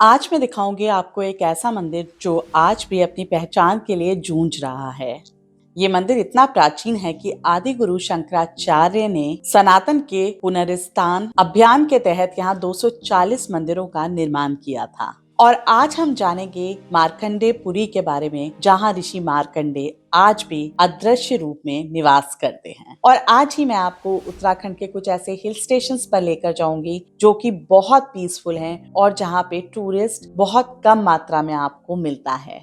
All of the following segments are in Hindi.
आज मैं दिखाऊंगी आपको एक ऐसा मंदिर जो आज भी अपनी पहचान के लिए जूझ रहा है। ये मंदिर इतना प्राचीन है कि आदि गुरु शंकराचार्य ने सनातन के पुनरुत्थान अभियान के तहत यहाँ 240 मंदिरों का निर्माण किया था। और आज हम जानेंगे मार्कंडेयपुरी के बारे में, जहाँ ऋषि मार्कंडेय आज भी अदृश्य रूप में निवास करते हैं। और आज ही मैं आपको उत्तराखंड के कुछ ऐसे हिल स्टेशंस पर लेकर जाऊंगी जो कि बहुत पीसफुल हैं और जहाँ पे टूरिस्ट बहुत कम मात्रा में आपको मिलता है।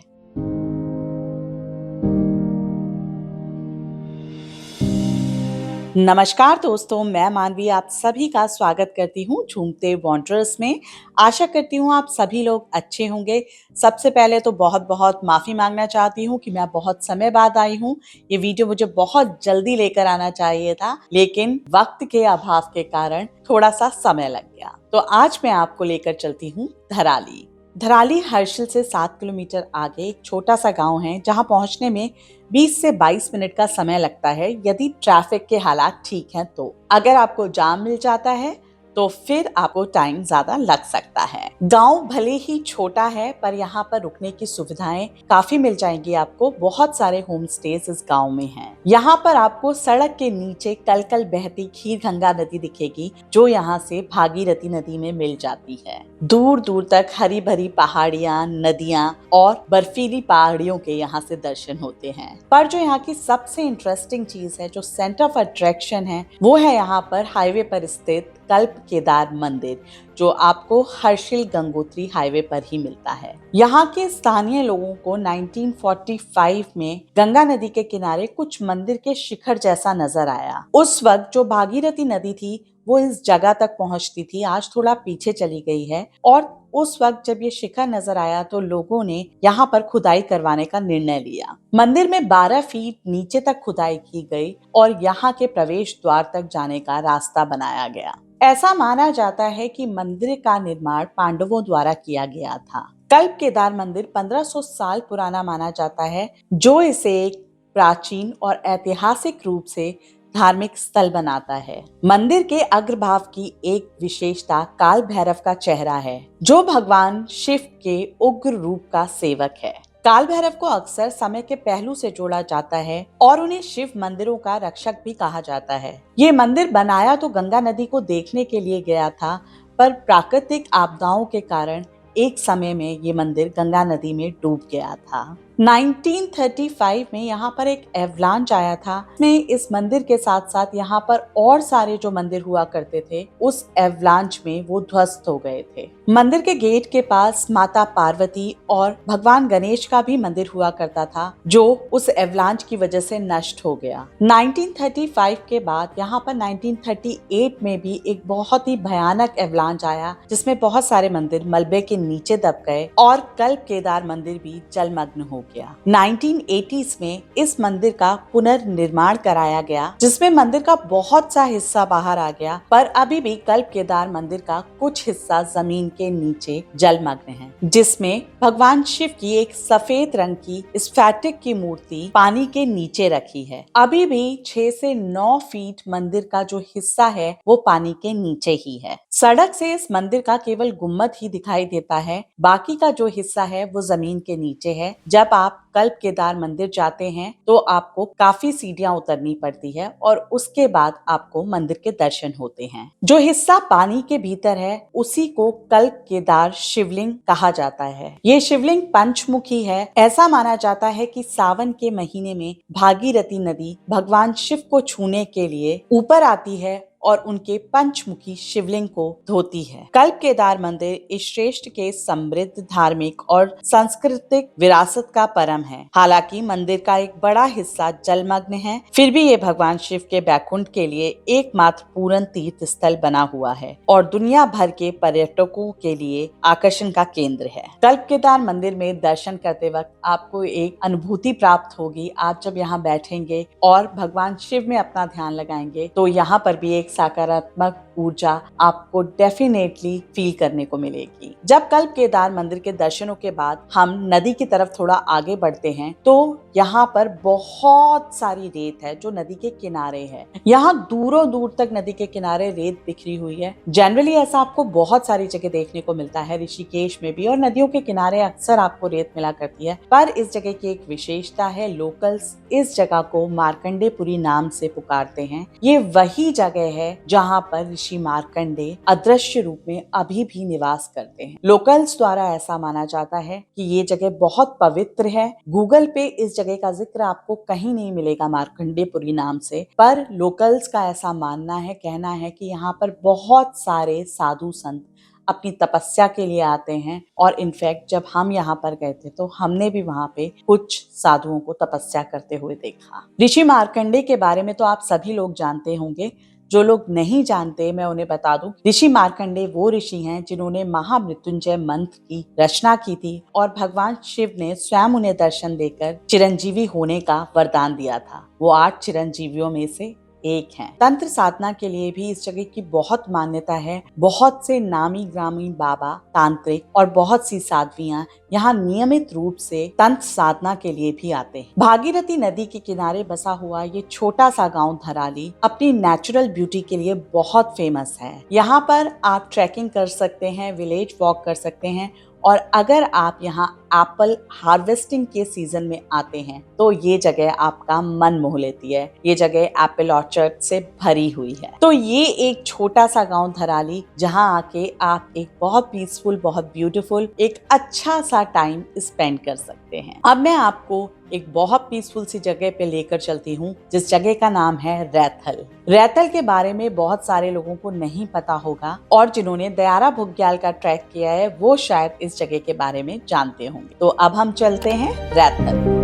नमस्कार दोस्तों, मैं मानवी आप सभी का स्वागत करती हूँ झूमते वॉन्डरर्स में। आशा करती हूँ आप सभी लोग अच्छे होंगे। सबसे पहले तो बहुत बहुत माफ़ी मांगना चाहती हूँ कि मैं बहुत समय बाद आई हूँ। ये वीडियो मुझे बहुत जल्दी लेकर आना चाहिए था, लेकिन वक्त के अभाव के कारण थोड़ा सा समय लग गया। तो आज मैं आपको लेकर चलती हूँ धराली। धराली हर्षिल से 7 किलोमीटर आगे एक छोटा सा गांव है, जहां पहुंचने में 20 से 22 मिनट का समय लगता है यदि ट्रैफिक के हालात ठीक हैं तो। अगर आपको जाम मिल जाता है तो फिर आपको टाइम ज्यादा लग सकता है। गांव भले ही छोटा है पर यहाँ पर रुकने की सुविधाएं काफी मिल जाएंगी आपको। बहुत सारे होम स्टेज इस गांव में हैं। यहाँ पर आपको सड़क के नीचे कल कल बहती खीरगंगा नदी दिखेगी, जो यहाँ से भागीरथी नदी में मिल जाती है। दूर दूर तक हरी भरी पहाड़ियां, नदियां और बर्फीली पहाड़ियों के यहाँ से दर्शन होते हैं। पर जो यहाँ की सबसे इंटरेस्टिंग चीज है, जो सेंटर ऑफ अट्रैक्शन है, वो है यहाँ पर हाईवे पर स्थित कल्प केदार मंदिर, जो आपको हर्षिल गंगोत्री हाईवे पर ही मिलता है। यहाँ के स्थानीय लोगों को 1945 में गंगा नदी के किनारे कुछ मंदिर के शिखर जैसा नजर आया। उस वक्त जो भागीरथी नदी थी वो इस जगह तक पहुंचती थी, आज थोड़ा पीछे चली गई है। और उस वक्त जब ये शिखर नजर आया तो लोगों ने यहाँ पर खुदाई करवाने का निर्णय लिया। मंदिर में 12 फीट नीचे तक खुदाई की गई और यहाँ के प्रवेश द्वार तक जाने का रास्ता बनाया गया। ऐसा माना जाता है कि मंदिर का निर्माण पांडवों द्वारा किया गया था। कल्प केदार मंदिर 1500 साल पुराना माना जाता है, जो इसे एक प्राचीन और ऐतिहासिक रूप से धार्मिक स्थल बनाता है। मंदिर के अग्रभाग की एक विशेषता काल भैरव का चेहरा है, जो भगवान शिव के उग्र रूप का सेवक है। काल भैरव को अक्सर समय के पहलू से जोड़ा जाता है और उन्हें शिव मंदिरों का रक्षक भी कहा जाता है। ये मंदिर बनाया तो गंगा नदी को देखने के लिए गया था, पर प्राकृतिक आपदाओं के कारण एक समय में ये मंदिर गंगा नदी में डूब गया था। 1935 में यहाँ पर एक एवलांच आया था। इसमें इस मंदिर के साथ साथ यहाँ पर और सारे जो मंदिर हुआ करते थे, उस एवलांच में वो ध्वस्त हो गए थे। मंदिर के गेट के पास माता पार्वती और भगवान गणेश का भी मंदिर हुआ करता था, जो उस एवलांच की वजह से नष्ट हो गया। 1935 के बाद यहाँ पर 1938 में भी एक बहुत ही भयानक एवलांच आया, जिसमें बहुत सारे मंदिर मलबे के नीचे दब गए और कल्प केदार मंदिर भी जलमग्न हो गया। 1980s में इस मंदिर का पुनर्निर्माण कराया गया, जिसमें मंदिर का बहुत सा हिस्सा बाहर आ गया, पर अभी भी कल्प केदार मंदिर का कुछ हिस्सा जमीन के नीचे जलमग्न है, जिसमें भगवान शिव की एक सफेद रंग की स्फटिक की मूर्ति पानी के नीचे रखी है। अभी भी 6 से 9 फीट मंदिर का जो हिस्सा है वो पानी के नीचे ही है। सड़क से इस मंदिर का केवल गुम्बद ही दिखाई देता है, बाकी का जो हिस्सा है वो जमीन के नीचे है। जब आप कल्प केदार मंदिर जाते हैं तो आपको काफी सीढ़ियां उतरनी पड़ती है और उसके बाद आपको मंदिर के दर्शन होते हैं। जो हिस्सा पानी के भीतर है उसी को कल्प केदार शिवलिंग कहा जाता है। ये शिवलिंग पंचमुखी है। ऐसा माना जाता है कि सावन के महीने में भागीरथी नदी भगवान शिव को छूने के लिए ऊपर आती है और उनके पंचमुखी शिवलिंग को धोती है। कल्प केदार मंदिर इस श्रेष्ठ के समृद्ध धार्मिक और सांस्कृतिक विरासत का परम है। हालांकि मंदिर का एक बड़ा हिस्सा जलमग्न है, फिर भी ये भगवान शिव के बैकुंठ के लिए एकमात्र पूर्ण तीर्थ स्थल बना हुआ है और दुनिया भर के पर्यटकों के लिए आकर्षण का केंद्र है। कल्प केदार मंदिर में दर्शन करते वक्त आपको एक अनुभूति प्राप्त होगी। आप जब यहाँ बैठेंगे और भगवान शिव में अपना ध्यान लगाएंगे तो यहाँ पर भी एक सकारात्मक ऊर्जा आपको डेफिनेटली फील करने को मिलेगी। जब कल्प केदार मंदिर के दर्शनों के बाद हम नदी की तरफ थोड़ा आगे बढ़ते हैं तो यहाँ पर बहुत सारी रेत है जो नदी के किनारे है। यहाँ दूरों दूर तक नदी के किनारे रेत बिखरी हुई है। जनरली ऐसा आपको बहुत सारी जगह देखने को मिलता है, ऋषिकेश में भी, और नदियों के किनारे अक्सर आपको रेत मिला करती है। पर इस जगह की एक विशेषता है, लोकल्स इस जगह को मार्कंडेयपुरी नाम से पुकारते हैं। ये वही जगह है जहाँ पर ऋषि मार्कंडेय अदृश्य रूप में अभी भी निवास करते हैं। लोकल्स द्वारा ऐसा माना जाता है कि ये जगह बहुत पवित्र है। गूगल पे इस जगह का जिक्र आपको कहीं नहीं मिलेगा मार्कंडेयपुरी नाम से, पर लोकल्स का ऐसा मानना है, कहना है कि यहाँ पर बहुत सारे साधु संत अपनी तपस्या के लिए आते हैं। और इनफैक्ट जब हम यहाँ पर गए थे तो हमने भी वहाँ पे कुछ साधुओं को तपस्या करते हुए देखा। ऋषि मार्कंडेय के बारे में तो आप सभी लोग जानते होंगे। जो लोग नहीं जानते मैं उन्हें बता दूं, ऋषि मार्कंडेय वो ऋषि हैं जिन्होंने महामृत्युंजय मंत्र की रचना की थी और भगवान शिव ने स्वयं उन्हें दर्शन देकर चिरंजीवी होने का वरदान दिया था। वो 8 चिरंजीवियों में से एक है। तंत्र साधना के लिए भी इस जगह की बहुत मान्यता है। बहुत से नामी ग्रामी बाबा, तांत्रिक और बहुत सी साध्वियां यहाँ नियमित रूप से तंत्र साधना के लिए भी आते हैं। भागीरथी नदी के किनारे बसा हुआ ये छोटा सा गांव धराली अपनी नेचुरल ब्यूटी के लिए बहुत फेमस है। यहाँ पर आप ट्रैकिंग कर सकते हैं, विलेज वॉक कर सकते हैं, और अगर आप यहाँ एप्पल हार्वेस्टिंग के सीजन में आते हैं तो ये जगह आपका मन मोह लेती है। ये जगह एप्पल ऑर्चर्ड से भरी हुई है। तो ये एक छोटा सा गांव धराली जहाँ आके आप एक बहुत पीसफुल, बहुत ब्यूटीफुल, एक अच्छा सा टाइम स्पेंड कर सकते हैं। अब मैं आपको एक बहुत पीसफुल सी जगह पे लेकर चलती हूँ जिस जगह का नाम है रैथल। रैथल के बारे में बहुत सारे लोगों को नहीं पता होगा और जिन्होंने दयारा बुग्याल का ट्रैक किया है वो शायद इस जगह के बारे में जानते होंगे। तो अब हम चलते हैं रैथल।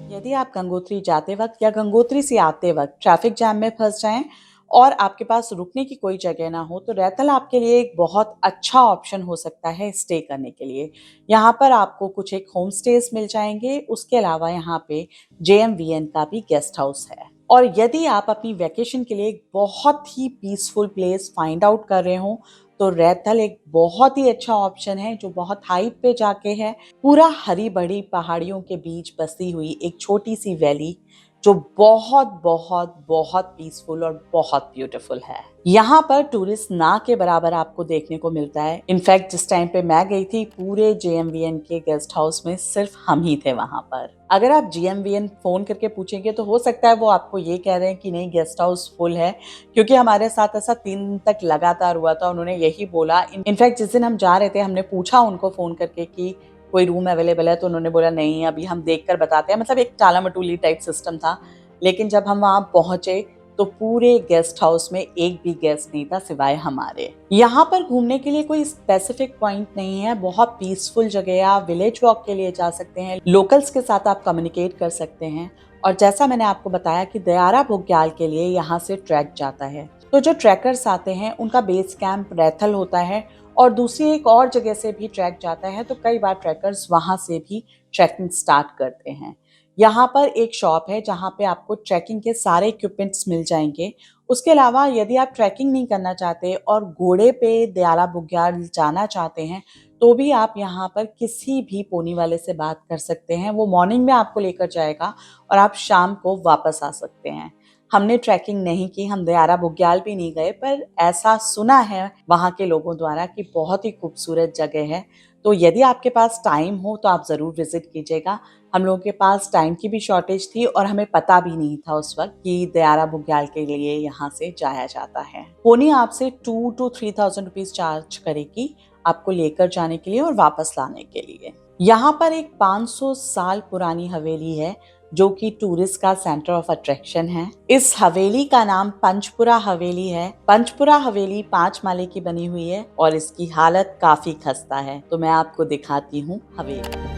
यदि आप गंगोत्री जाते वक्त या गंगोत्री से आते वक्त ट्रैफिक जैम में फंस जाएं और आपके पास रुकने की कोई जगह ना हो तो रैथल आपके लिए एक बहुत अच्छा ऑप्शन हो सकता है स्टे करने के लिए। यहाँ पर आपको कुछ एक होम स्टेज मिल जाएंगे। उसके अलावा यहाँ पे JMVN का भी गेस्ट हाउस है। और यदि आप अपनी वैकेशन के लिए एक बहुत ही पीसफुल प्लेस फाइंड आउट कर रहे हो तो रैथल एक बहुत ही अच्छा ऑप्शन है जो बहुत हाइट पे जाके है। पूरा हरी भरी पहाड़ियों के बीच बसी हुई एक छोटी सी वैली जो बहुत बहुत बहुत पीसफुल और बहुत ब्यूटीफुल है। यहाँ पर टूरिस्ट ना के बराबर आपको देखने को मिलता है। इनफैक्ट जिस टाइम पे मैं गई थी पूरे JMVN के गेस्ट हाउस में सिर्फ हम ही थे वहां पर। अगर आप JMVN फोन करके पूछेंगे तो हो सकता है वो आपको ये कह रहे हैं कि नहीं गेस्ट हाउस फुल है, क्योंकि हमारे साथ ऐसा 3 दिन तक लगातार हुआ था। उन्होंने यही बोला। इनफैक्ट जिस दिन हम जा रहे थे हमने पूछा उनको फोन करके कि कोई रूम अवेलेबल है तो उन्होंने बोला नहीं अभी हम देखकर बताते हैं। मतलब एक टाला मटूली टाइप सिस्टम था। लेकिन जब हम वहां पहुंचे तो पूरे गेस्ट हाउस में एक भी गेस्ट नहीं था सिवाय हमारे। यहाँ पर घूमने के लिए कोई स्पेसिफिक पॉइंट नहीं है। बहुत पीसफुल जगह है। आप विलेज वॉक के लिए जा सकते हैं, लोकल्स के साथ आप कम्युनिकेट कर सकते हैं। और जैसा मैंने आपको बताया कि दयारा बुग्याल के लिए यहाँ से ट्रैक जाता है, तो जो ट्रैकर्स आते हैं उनका बेस कैंप रैथल होता है और दूसरी एक और जगह से भी ट्रैक जाता है। तो कई बार ट्रैकर्स वहां से भी ट्रैकिंग स्टार्ट करते हैं। यहाँ पर एक शॉप है जहाँ पे आपको ट्रैकिंग के सारे इक्विपमेंट्स मिल जाएंगे। उसके अलावा यदि आप ट्रैकिंग नहीं करना चाहते और घोड़े पे दयारा बुग्याल जाना चाहते हैं तो भी आप यहाँ पर किसी भी पोनी वाले से बात कर सकते हैं। वो मॉर्निंग में आपको लेकर जाएगा और आप शाम को वापस आ सकते हैं। हमने ट्रैकिंग नहीं की, हम दयारा बुग्याल भी नहीं गए, पर ऐसा सुना है वहाँ के लोगों द्वारा कि बहुत ही खूबसूरत जगह है। तो यदि आपके पास टाइम हो तो आप ज़रूर विजिट कीजिएगा। हम लोगों के पास टाइम की भी शॉर्टेज थी और हमें पता भी नहीं था उस वक्त कि दयारा बुग्याल के लिए यहाँ से जाया जाता है। पोनी आपसे 2 to 3,000 रुपीज चार्ज करेगी आपको लेकर जाने के लिए और वापस लाने के लिए। यहाँ पर एक 500 साल पुरानी हवेली है जो कि टूरिस्ट का सेंटर ऑफ अट्रैक्शन है। इस हवेली का नाम पंचपुरा हवेली है। पंचपुरा हवेली 5 माले की बनी हुई है और इसकी हालत काफी खस्ता है। तो मैं आपको दिखाती हूँ हवेली।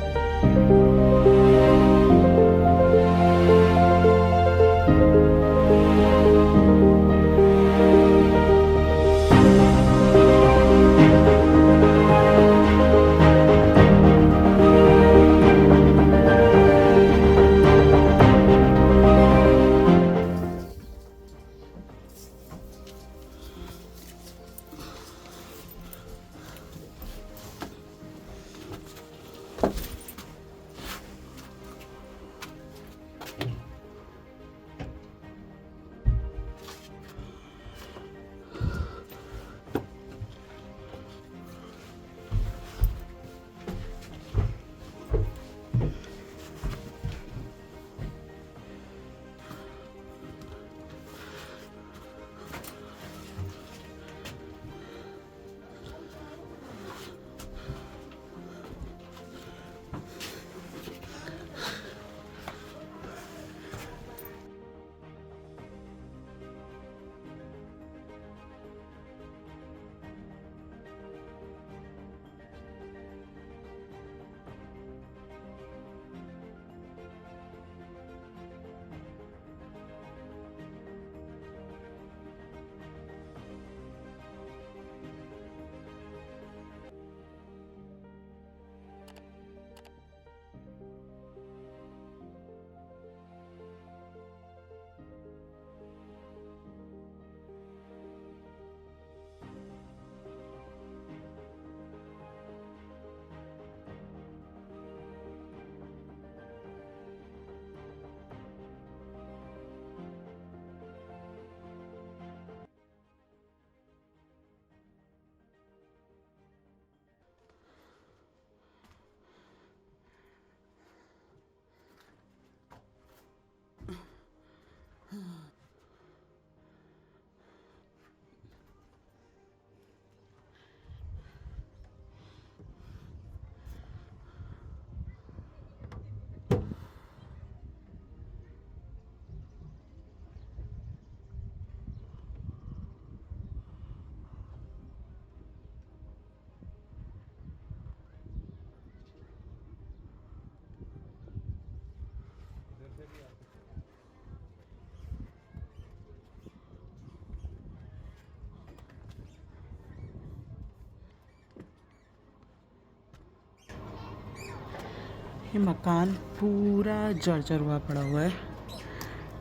ये मकान पूरा जर्जर हुआ पड़ा हुआ है।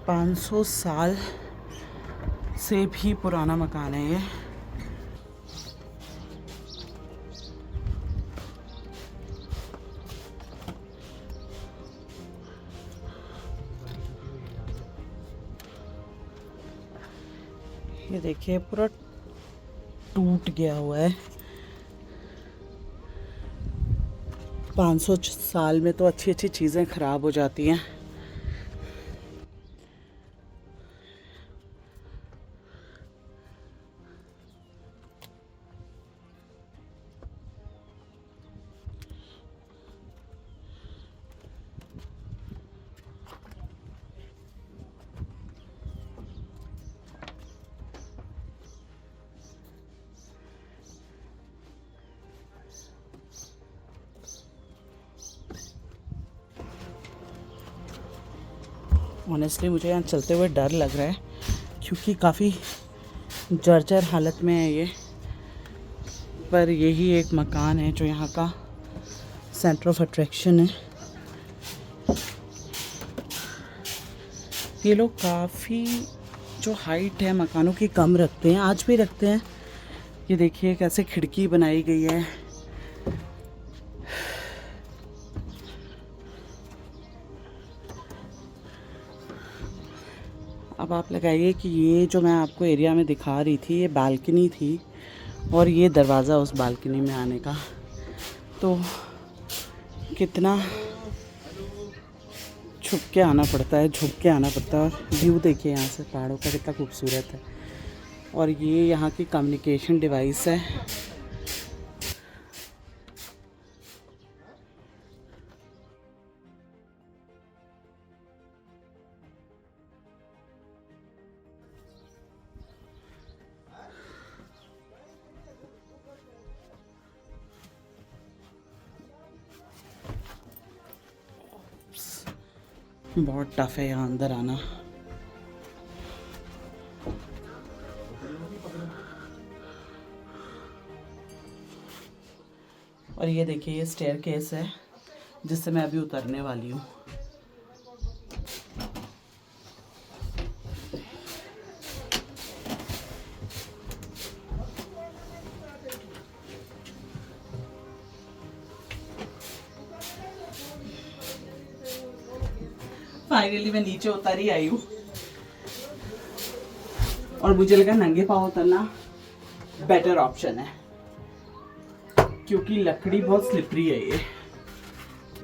500 साल से भी पुराना मकान है ये। ये देखिए पूरा टूट गया हुआ है। 500 साल में तो अच्छी अच्छी चीज़ें ख़राब हो जाती हैं। ऑनेस्टली मुझे यहाँ चलते हुए डर लग रहा है क्योंकि काफ़ी जर्जर हालत में है ये। पर यही एक मकान है जो यहाँ का सेंटर ऑफ अट्रैक्शन है। ये लोग काफ़ी जो हाइट है मकानों की कम रखते हैं, आज भी रखते हैं। ये देखिए कैसे खिड़की बनाई गई है। अब आप लगाइए कि ये जो मैं आपको एरिया में दिखा रही थी ये बालकनी थी और ये दरवाज़ा उस बालकनी में आने का। तो कितना छुप के आना पड़ता है, झुक के आना पड़ता है। और व्यू देखिए यहाँ से पहाड़ों का कितना खूबसूरत है। और ये यहाँ की कम्युनिकेशन डिवाइस है। बहुत टफ है यहाँ अंदर आना। और ये देखिए, ये स्टेयरकेस है जिससे मैं अभी उतरने वाली हूँ। फाइनली मैं नीचे उतर ही आई हूँ और मुझे लगा नंगे पाँव उतरना बेटर ऑप्शन है, क्योंकि लकड़ी बहुत स्लिपरी है ये।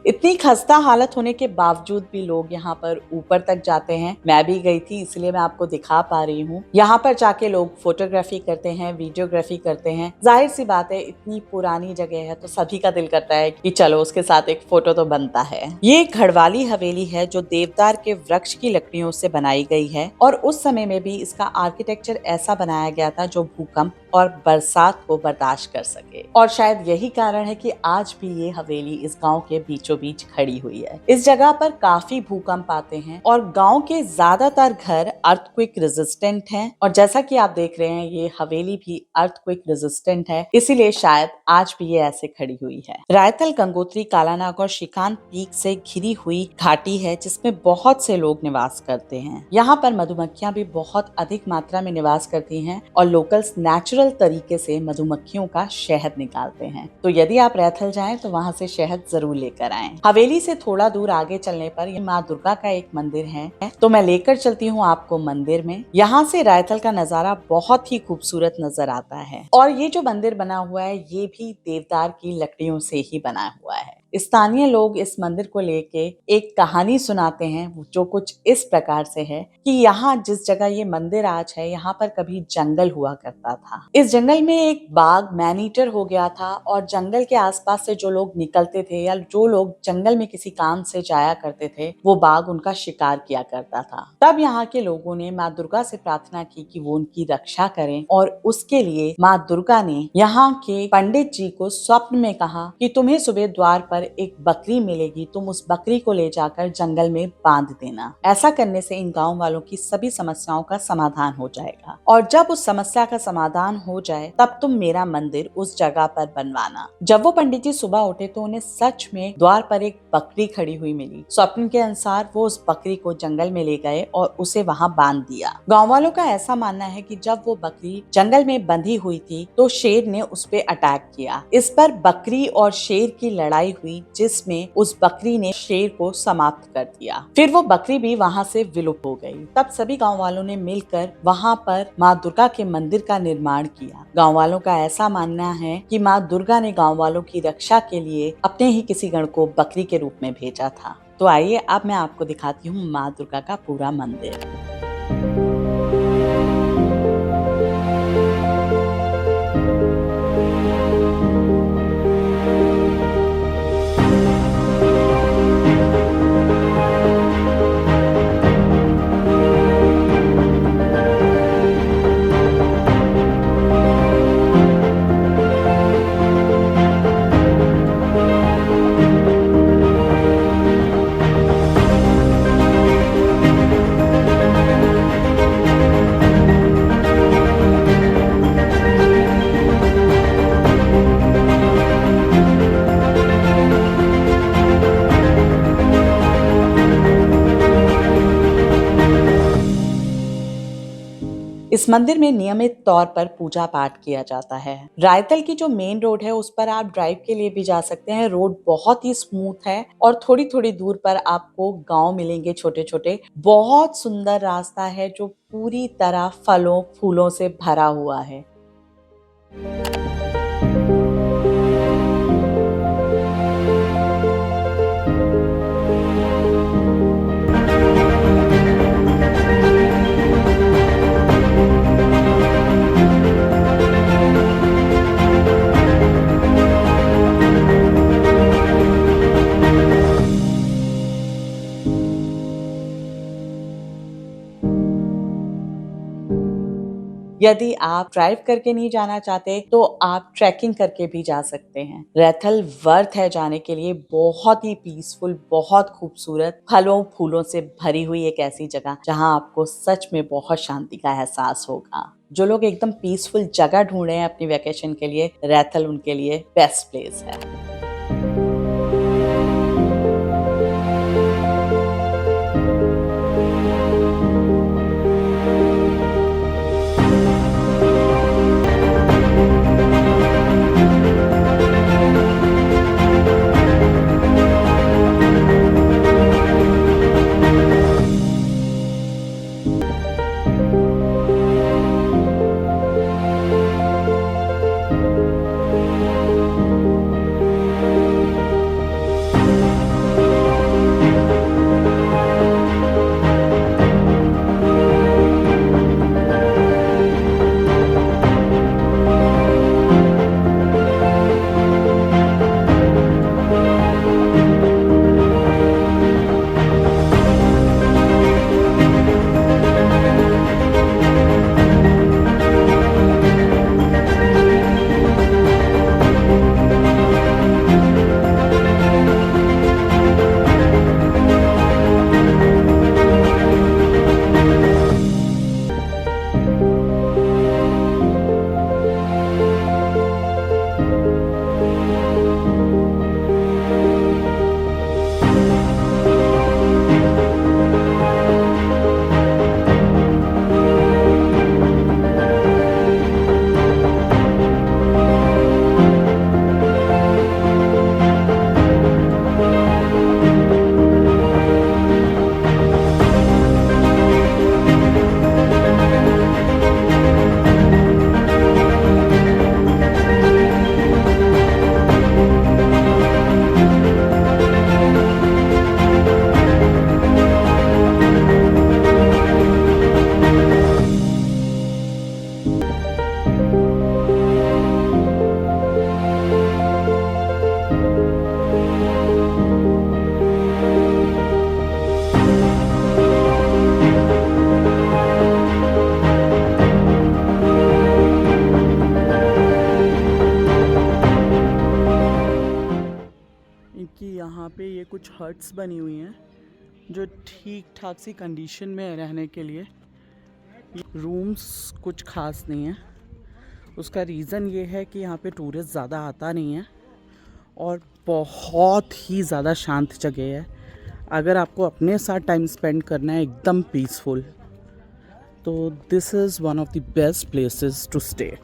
इतनी खस्ता हालत होने के बावजूद भी लोग यहाँ पर ऊपर तक जाते हैं। मैं भी गई थी, इसलिए मैं आपको दिखा पा रही हूँ। यहाँ पर जाके लोग फोटोग्राफी करते हैं, वीडियोग्राफी करते हैं। जाहिर सी बात है, इतनी पुरानी जगह है तो सभी का दिल करता है कि चलो उसके साथ एक फोटो तो बनता है। ये एक घड़वाली हवेली है जो देवदार के वृक्ष की लकड़ियों से बनाई गई है और उस समय में भी इसका आर्किटेक्चर ऐसा बनाया गया था जो भूकंप और बरसात को बर्दाश्त कर सके। और शायद यही कारण है कि आज भी ये हवेली इस गांव के बीचों बीच खड़ी हुई है। इस जगह पर काफी भूकंप आते हैं और गांव के ज्यादातर घर अर्थक्वेक रेजिस्टेंट हैं। और जैसा कि आप देख रहे हैं, ये हवेली भी अर्थक्वेक रेजिस्टेंट है, इसीलिए शायद आज भी ये ऐसे खड़ी हुई है। रायतल, गंगोत्री, कालानाग और श्रीकांत पीक से घिरी हुई घाटी है जिसमें बहुत से लोग निवास करते हैं। यहाँ पर मधुमक्खियां भी बहुत अधिक मात्रा में निवास करती हैं और लोकल्स नेचुरल तरीके से मधुमक्खियों का शहद निकालते हैं। तो यदि आप रैथल जाएं तो वहां से शहद जरूर लेकर आएं। हवेली से थोड़ा दूर आगे चलने पर ये माँ दुर्गा का एक मंदिर है, तो मैं लेकर चलती हूँ आपको मंदिर में। यहाँ से रायथल का नजारा बहुत ही खूबसूरत नजर आता है। और ये जो मंदिर बना हुआ है, ये भी देवदार की लकड़ियों से ही बना हुआ है। स्थानीय लोग इस मंदिर को लेके एक कहानी सुनाते हैं जो कुछ इस प्रकार से है कि यहाँ जिस जगह ये मंदिर आज है, यहाँ पर कभी जंगल हुआ करता था। इस जंगल में एक बाघ मैन ईटर हो गया था और जंगल के आसपास से जो लोग निकलते थे या जो लोग जंगल में किसी काम से जाया करते थे, वो बाघ उनका शिकार किया करता था। तब यहाँ के लोगों ने माँ दुर्गा से प्रार्थना की कि वो उनकी रक्षा करें और उसके लिए माँ दुर्गा ने यहाँ के पंडित जी को स्वप्न में कहा कि तुम्हें सुबह द्वार पर एक बकरी मिलेगी, तुम उस बकरी को ले जाकर जंगल में बांध देना। ऐसा करने से इन गांव वालों की सभी समस्याओं का समाधान हो जाएगा और जब उस समस्या का समाधान हो जाए तब तुम मेरा मंदिर उस जगह पर बनवाना। जब वो पंडित जी सुबह उठे तो उन्हें सच में द्वार पर एक बकरी खड़ी हुई मिली। स्वप्न के अनुसार वो उस बकरी को जंगल में ले गए और उसे वहां बांध दिया। गाँव वालों का ऐसा मानना है कि जब वो बकरी जंगल में बंधी हुई थी तो शेर ने उस पे अटैक किया। इस पर बकरी और शेर की लड़ाई हुई जिसमें उस बकरी ने शेर को समाप्त कर दिया। फिर वो बकरी भी वहां से विलुप्त हो गई। तब सभी गांव वालों ने मिलकर वहां पर माँ दुर्गा के मंदिर का निर्माण किया। गांव वालों का ऐसा मानना है कि माँ दुर्गा ने गांव वालों की रक्षा के लिए अपने ही किसी गण को बकरी के रूप में भेजा था। तो आइए अब मैं आपको दिखाती हूँ माँ दुर्गा का पूरा मंदिर। इस मंदिर में नियमित तौर पर पूजा पाठ किया जाता है। रायतल की जो मेन रोड है उस पर आप ड्राइव के लिए भी जा सकते हैं। रोड बहुत ही स्मूथ है और थोड़ी थोड़ी दूर पर आपको गांव मिलेंगे छोटे छोटे। बहुत सुंदर रास्ता है जो पूरी तरह फलों फूलों से भरा हुआ है। यदि आप ड्राइव करके नहीं जाना चाहते तो आप ट्रैकिंग करके भी जा सकते हैं। रैथल वर्थ है जाने के लिए, बहुत ही पीसफुल, बहुत खूबसूरत, फलों फूलों से भरी हुई एक ऐसी जगह जहां आपको सच में बहुत शांति का एहसास होगा। जो लोग एकदम पीसफुल जगह ढूंढ रहे हैं अपनी वेकेशन के लिए, रैथल उनके लिए बेस्ट प्लेस है। कि यहाँ पे ये कुछ हट्स बनी हुई हैं जो ठीक ठाक सी कंडीशन में है रहने के लिए। रूम्स कुछ खास नहीं है। उसका रीज़न ये है कि यहाँ पे टूरिस्ट ज़्यादा आता नहीं है और बहुत ही ज़्यादा शांत जगह है। अगर आपको अपने साथ टाइम स्पेंड करना है एकदम पीसफुल, तो this is one of the best places to stay.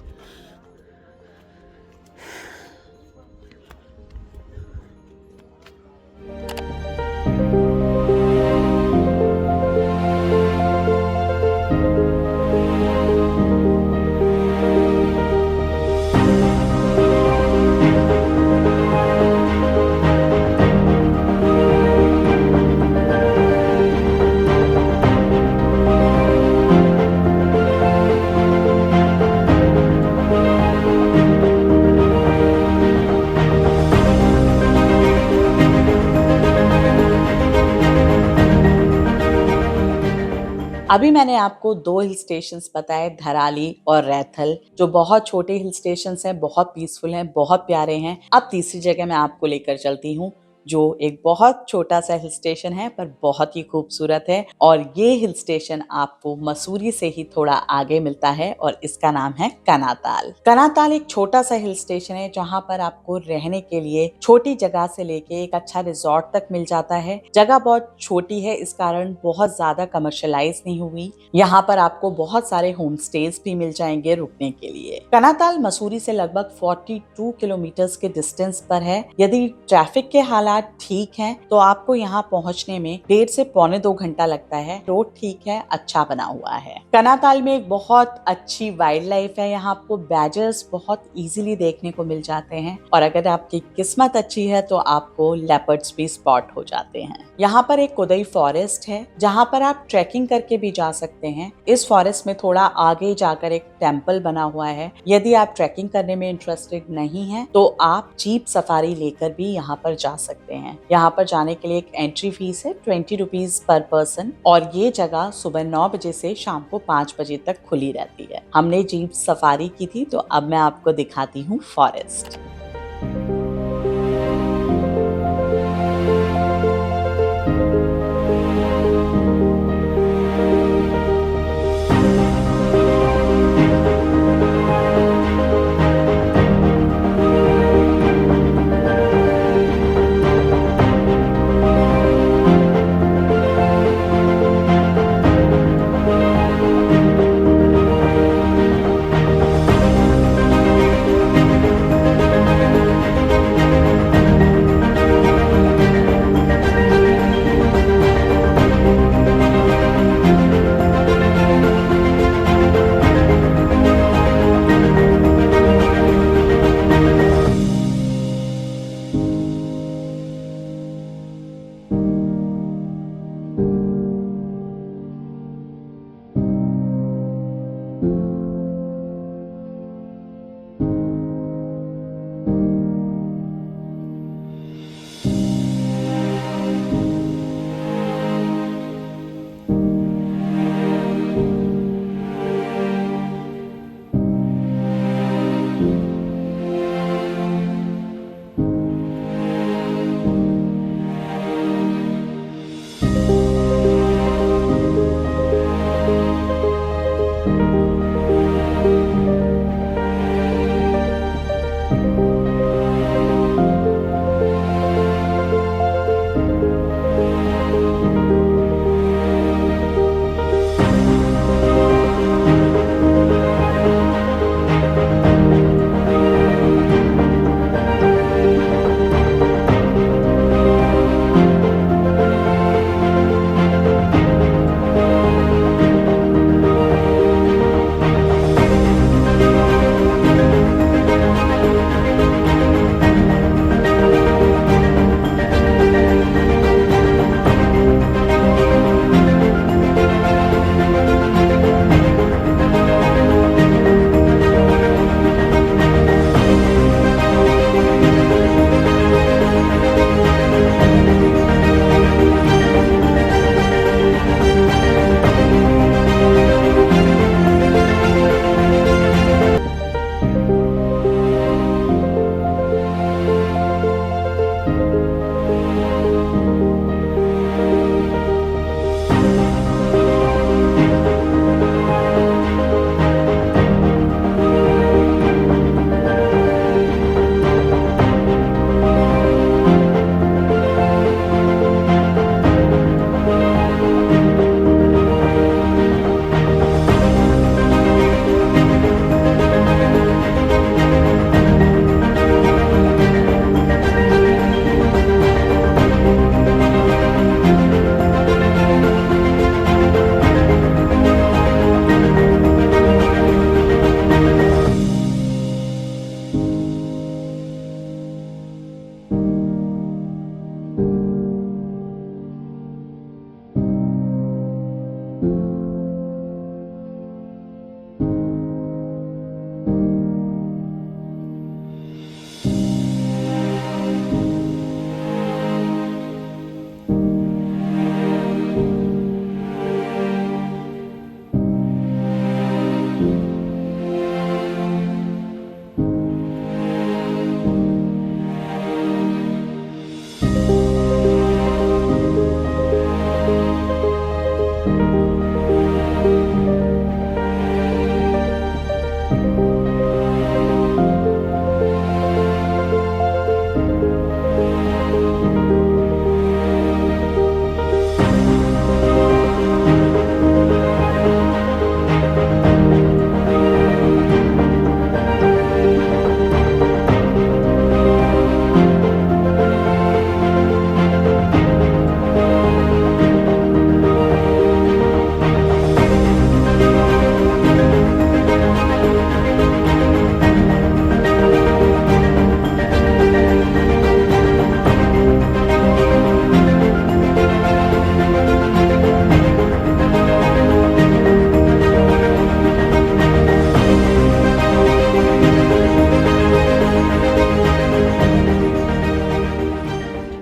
अभी मैंने आपको 2 हिल स्टेशंस बताए, धराली और रैथल, जो बहुत छोटे हिल स्टेशंस हैं, बहुत पीसफुल हैं, बहुत प्यारे हैं। अब तीसरी जगह मैं आपको लेकर चलती हूँ, जो एक बहुत छोटा सा हिल स्टेशन है पर बहुत ही खूबसूरत है, और ये हिल स्टेशन आपको मसूरी से ही थोड़ा आगे मिलता है और इसका नाम है कनाताल। कनाताल एक छोटा सा हिल स्टेशन है जहाँ पर आपको रहने के लिए छोटी जगह से लेके एक अच्छा रिजॉर्ट तक मिल जाता है। जगह बहुत छोटी है, इस कारण बहुत ज्यादा कमर्शियलाइज नहीं हुई। यहाँ पर आपको बहुत सारे होम स्टेज भी मिल जाएंगे रुकने के लिए। कनाताल मसूरी से लगभग 42 किलोमीटर के डिस्टेंस पर है। यदि ट्रैफिक के हालात ठीक हैं तो आपको यहाँ पहुँचने में 1.5 से पौने 2 घंटा लगता है। रोड ठीक है, अच्छा बना हुआ है। कनाताल में एक बहुत अच्छी वाइल्ड लाइफ है। यहाँ आपको बैजर्स बहुत इजीली देखने को मिल जाते हैं, और अगर आपकी किस्मत अच्छी है तो आपको लेपर्ड्स भी स्पॉट हो जाते हैं। यहाँ पर एक कोदई फॉरेस्ट है जहाँ पर आप ट्रैकिंग करके भी जा सकते हैं। इस फॉरेस्ट में थोड़ा आगे जाकर एक टेम्पल बना हुआ है। यदि आप ट्रैकिंग करने में इंटरेस्टेड नहीं हैं तो आप जीप सफारी लेकर भी यहाँ पर जा सकते हैं। सकते हैं। यहाँ पर जाने के लिए एक एंट्री फीस है 20 रुपीज पर पर्सन और ये जगह सुबह 9 बजे से शाम को 5 बजे तक खुली रहती है। हमने जीप सफारी की थी, तो अब मैं आपको दिखाती हूँ फॉरेस्ट।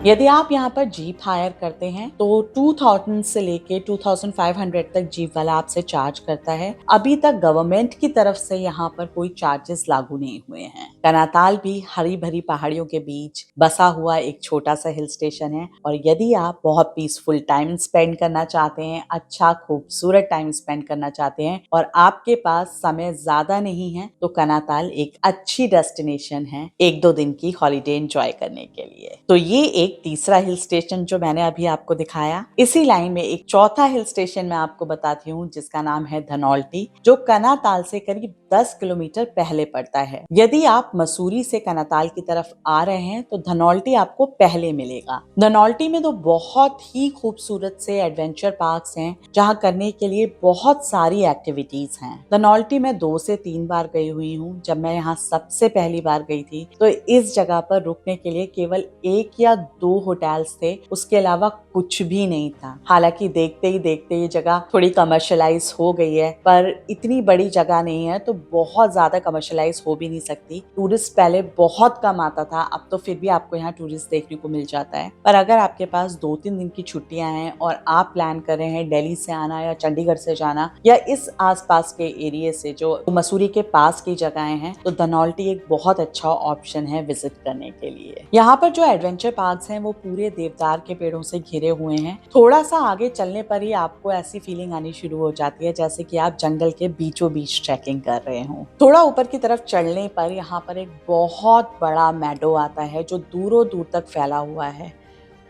यदि आप यहाँ पर जीप हायर करते हैं तो 2000 से लेके 2500 तक जीप वाला आपसे चार्ज करता है। अभी तक गवर्नमेंट की तरफ से यहाँ पर कोई चार्जेस लागू नहीं हुए हैं। कनाताल भी हरी भरी पहाड़ियों के बीच बसा हुआ एक छोटा सा हिल स्टेशन है और यदि आप बहुत पीसफुल टाइम स्पेंड करना चाहते हैं, अच्छा खूबसूरत टाइम स्पेंड करना चाहते हैं और आपके पास समय ज्यादा नहीं है तो कनाताल एक अच्छी डेस्टिनेशन है 1-2 दिन की हॉलिडे एंजॉय करने के लिए। तो ये एक तीसरा हिल स्टेशन जो मैंने अभी आपको दिखाया। इसी लाइन में एक चौथा हिल स्टेशन मैं आपको बताती हूँ जिसका नाम है धनौल्टी, जो कनाताल से करीब 10 किलोमीटर पहले पड़ता है। यदि आप मसूरी से कनाताल की तरफ आ रहे हैं तो धनौल्टी आपको पहले मिलेगा। धनौल्टी में तो बहुत ही खूबसूरत से एडवेंचर पार्क्स हैं जहाँ करने के लिए बहुत सारी एक्टिविटीज हैं। धनौल्टी में 2 से 3 बार गई हुई हूँ। जब मैं यहाँ सबसे पहली बार गई थी तो इस जगह पर रुकने के लिए केवल 1 या 2 होटल्स थे, उसके अलावा कुछ भी नहीं था। हालांकि देखते ही देखते ये जगह थोड़ी कमर्शियलाइज हो गई है, पर इतनी बड़ी जगह नहीं है तो बहुत ज्यादा कमर्शियलाइज हो भी नहीं सकती। टूरिस्ट पहले बहुत कम आता था, अब तो फिर भी आपको यहाँ टूरिस्ट देखने को मिल जाता है। पर अगर आपके पास 2-3 दिन की छुट्टियां हैं और आप प्लान कर रहे हैं दिल्ली से आना या चंडीगढ़ से जाना या इस आसपास के एरिया से जो मसूरी के पास की जगहें हैं, तो धनौल्टी एक बहुत अच्छा ऑप्शन है विजिट करने के लिए। यहाँ पर जो एडवेंचर पार्क्स हैं वो पूरे देवदार के पेड़ों से घिरे हुए हैं। थोड़ा सा आगे चलने पर ही आपको ऐसी फीलिंग आनी शुरू हो जाती है जैसे कि आप जंगल के बीचों बीच ट्रैकिंग कर रहे हो। थोड़ा ऊपर की तरफ चढ़ने पर यहाँ पर एक बहुत बड़ा मैडो आता है जो दूरों दूर तक फैला हुआ है।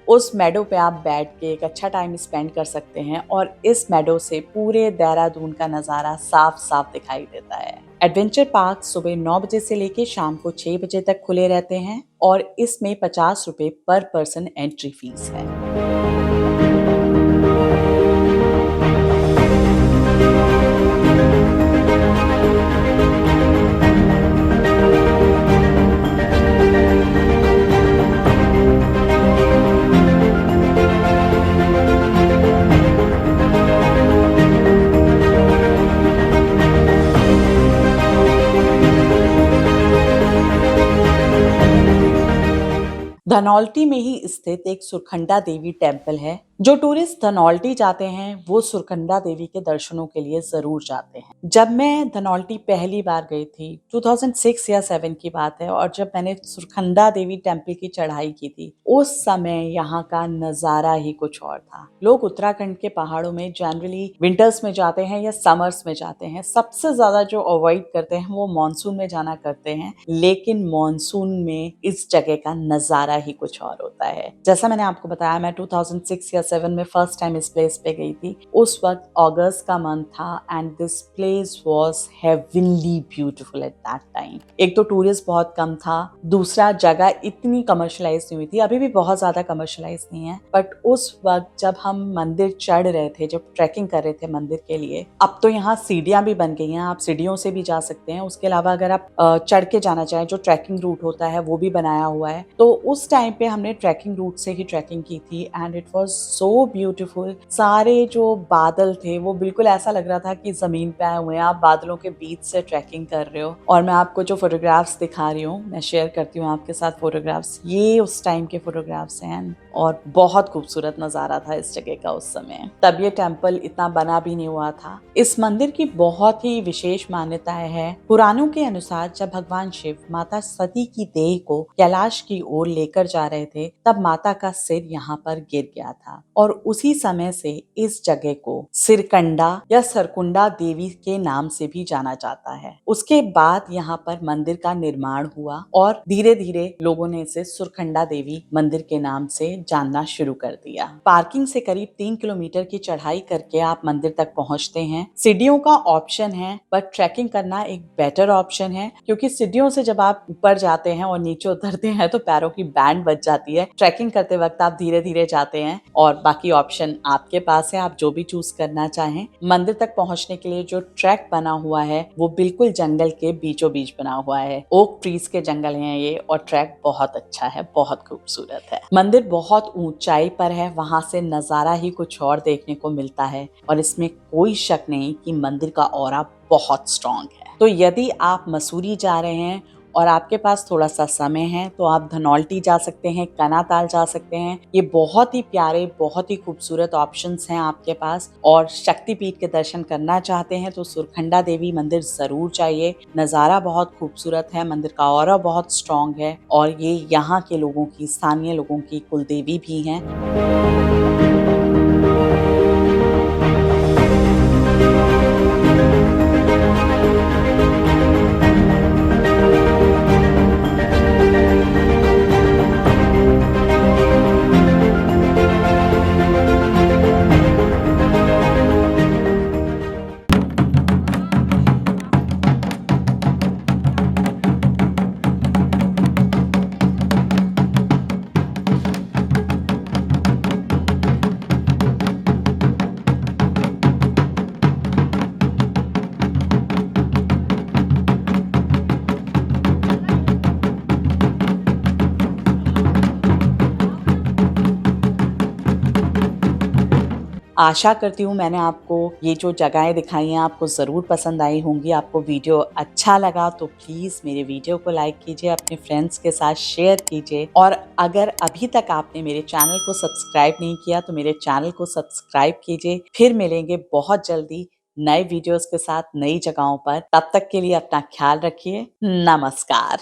उस मैडो पे आप बैठ के एक अच्छा टाइम स्पेंड कर सकते हैं और इस मैडो से पूरे देहरादून का नज़ारा साफ साफ दिखाई देता है। एडवेंचर पार्क सुबह 9 बजे से लेके शाम को 6 बजे तक खुले रहते हैं और इसमें 50 रुपए पर पर्सन एंट्री फीस है। धनौल्टी में ही स्थित एक सुरखंडा देवी टेम्पल है। जो टूरिस्ट धनौल्टी जाते हैं वो सुरखंडा देवी के दर्शनों के लिए जरूर जाते हैं। जब मैं धनौल्टी पहली बार गई थी 2006 या 7 की बात है और जब मैंने सुरखंडा देवी टेम्पल की चढ़ाई की थी, उस समय यहाँ का नजारा ही कुछ और था। लोग उत्तराखंड के पहाड़ों में जनरली विंटर्स में जाते हैं या समर्स में जाते हैं। सबसे ज्यादा जो अवॉइड करते हैं वो मानसून में जाना करते हैं, लेकिन मानसून में इस जगह का नजारा ही कुछ और होता है। जैसा मैंने आपको बताया, मैं 2006 या 7 में फर्स्ट टाइम इस प्लेस पे गई थी। उस वक्त अगस्त का मंथ था and this place was heavenly beautiful at that time. एक तो टूरिस्ट बहुत कम था, दूसरा जगह इतनी कमर्शियलाइज नहीं हुई थी, अभी भी बहुत ज्यादा कमर्शियलाइज नहीं है। बट उस वक्त जब हम मंदिर चढ़ रहे थे, जब ट्रैकिंग कर रहे थे मंदिर के लिए, अब तो यहाँ सीढ़ियां भी बन गई हैं, आप सीढ़ियों से भी जा सकते हैं। उसके अलावा अगर आप चढ़ के जाना चाहें, जो ट्रैकिंग रूट होता है वो भी बनाया हुआ है। तो उस टाइम पे हमने ट्रैकिंग रूट से ही ट्रैकिंग की थी and it was so beautiful. सारे जो बादल थे वो बिल्कुल ऐसा लग रहा था कि जमीन पे आए हुए हैं, आप बादलों के बीच से ट्रैकिंग कर रहे हो। और मैं आपको जो फोटोग्राफ्स दिखा रही हूँ, मैं शेयर करती हूँ आपके साथ फोटोग्राफ्स। ये उस टाइम के फोटोग्राफ्स हैं और बहुत खूबसूरत नजारा था इस जगह का उस समय। तब ये टेम्पल इतना बना भी नहीं हुआ था। इस मंदिर की बहुत ही विशेष मान्यताएं है। पुराणों के अनुसार जब भगवान शिव माता सती की देह को कैलाश की ओर लेकर जा रहे थे, तब माता का सिर यहाँ पर गिर गया था और उसी समय से इस जगह को सिरकंडा या सरकुंडा देवी के नाम से भी जाना जाता है। उसके बाद यहाँ पर मंदिर का निर्माण हुआ और धीरे धीरे लोगों ने इसे सुरखंडा देवी मंदिर के नाम से जानना शुरू कर दिया। पार्किंग से करीब 3 किलोमीटर की चढ़ाई करके आप मंदिर तक पहुंचते हैं। सीढ़ियों का ऑप्शन है, बट ट्रैकिंग करना एक बेटर ऑप्शन है, क्योंकि सीढ़ियों से जब आप ऊपर जाते हैं और नीचे उतरते हैं तो पैरों की बैंड बच जाती है। ट्रैकिंग करते वक्त आप धीरे धीरे जाते हैं और बाकी ऑप्शन आपके पास है, आप जो भी चूज करना चाहें। मंदिर तक पहुंचने के लिए जो ट्रैक बना हुआ है वो बिल्कुल जंगल के बीचों बीच बना हुआ है। ओक ट्रीज के जंगल हैं ये और ट्रैक बहुत अच्छा है, बहुत खूबसूरत है। मंदिर बहुत ऊंचाई पर है, वहां से नजारा ही कुछ और देखने को मिलता है और इसमें कोई शक नहीं कि मंदिर का ऑरा बहुत स्ट्रॉन्ग है। तो यदि आप मसूरी जा रहे हैं और आपके पास थोड़ा-सा समय है तो आप धनौल्टी जा सकते हैं, कनाताल जा सकते हैं। ये बहुत ही प्यारे, बहुत ही खूबसूरत ऑप्शंस हैं आपके पास। और शक्तिपीठ के दर्शन करना चाहते हैं तो सुरखंडा देवी मंदिर ज़रूर जाइए। नज़ारा बहुत खूबसूरत है, मंदिर का ऑरा बहुत स्ट्रॉन्ग है और ये यहाँ के लोगों की, स्थानीय लोगों की कुलदेवी भी हैं। आशा करती हूँ मैंने आपको ये जो जगहें दिखाई हैं आपको ज़रूर पसंद आई होंगी। आपको वीडियो अच्छा लगा तो प्लीज़ मेरे वीडियो को लाइक कीजिए, अपने फ्रेंड्स के साथ शेयर कीजिए और अगर अभी तक आपने मेरे चैनल को सब्सक्राइब नहीं किया तो मेरे चैनल को सब्सक्राइब कीजिए। फिर मिलेंगे बहुत जल्दी नए वीडियोज़ के साथ नई जगहों पर। तब तक के लिए अपना ख्याल रखिए। नमस्कार।